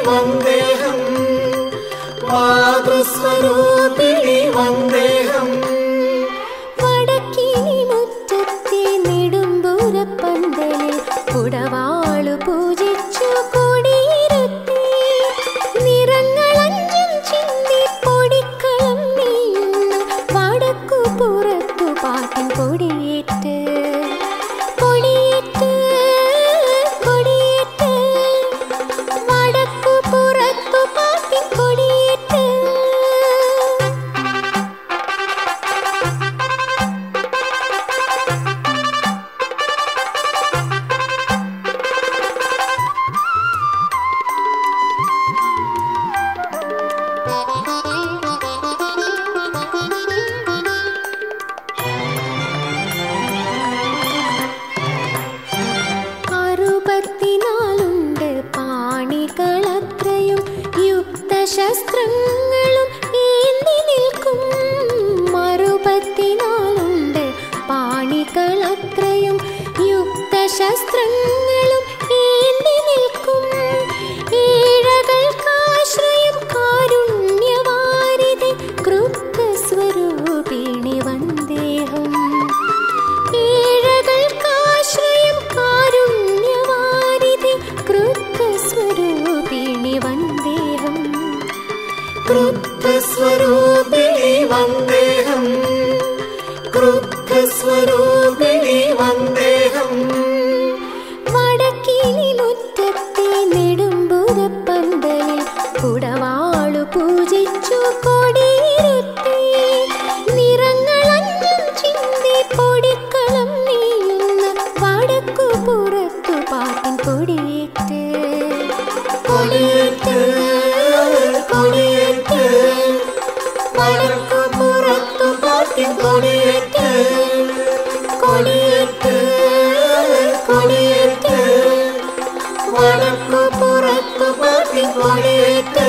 വന്ദേഹം മാതൃസ്വരൂപിണി വന്ദേഹം വടക്കിനി മുറ്റത്തെ നെടുമ്പുരപ്പന്തലിൽ കുടവാളു പൂജിച്ചു കൊടിയിരുത്തി നിറങ്ങളഞ്ചും ചിന്തി പൊടിക്കളം നീയുന്ന വടക്കു പുറത്തു പാട്ടിൻ കൊടിയേറ്റ് കൊടിയേറ്റ് കൊടിയേറ്റ് വടക്കു പുറത്തു പാട്ടിൻ കൊടിയേറ്റ് അറുപത്തിനാലുണ്ട് പാണികളത്രയും യുക്തശസ്ത്രങ്ങളും ഏന്തി നിൽക്കും അറുപത്തിനാലുണ്ട് പാണികളത്രയും യുക്തശസ്ത്രങ്ങളും ഏന്തി നിൽക്കും ഏഴകൾക്കാശ്രയം കാരുണ്യവാരിധി ക്രുദ്ധസ്വരൂപിണി വന്ദേഹം ഏഴകൾക്കാശ്രയം കാരുണ്യവാരിധി ക്രുദ്ധസ്വരൂപിണി വന്ദേഹം ക്രുദ്ധസ്വരൂപിണി വന്ദേഹം ക്രുദ്ധസ്വരൂപിണി വന്ദേഹം വടക്കിനി മുറ്റത്തെ നെടുമ്പുരപ്പന്തലിൽ കുടവാളു പൂജിച്ചു കൊടിയിരുത്തി നിറങ്ങളഞ്ചും ചിന്തി പൊടിക്കളം നീയുന്ന വടക്കു പുറത്തു പാട്ടിൻ കൊടിയേറ്റ് കൊടിയേറ്റ് കൊടിയേറ്റ് വടക്കു പുറത്തു പാട്ടിൻ കൊടിയേറ്റ് കൊടിയേറ്റ് കൊടിയേറ്റ് വടക്കു പുറത്തു പാട്ടിൻ കൊടിയേറ്റ്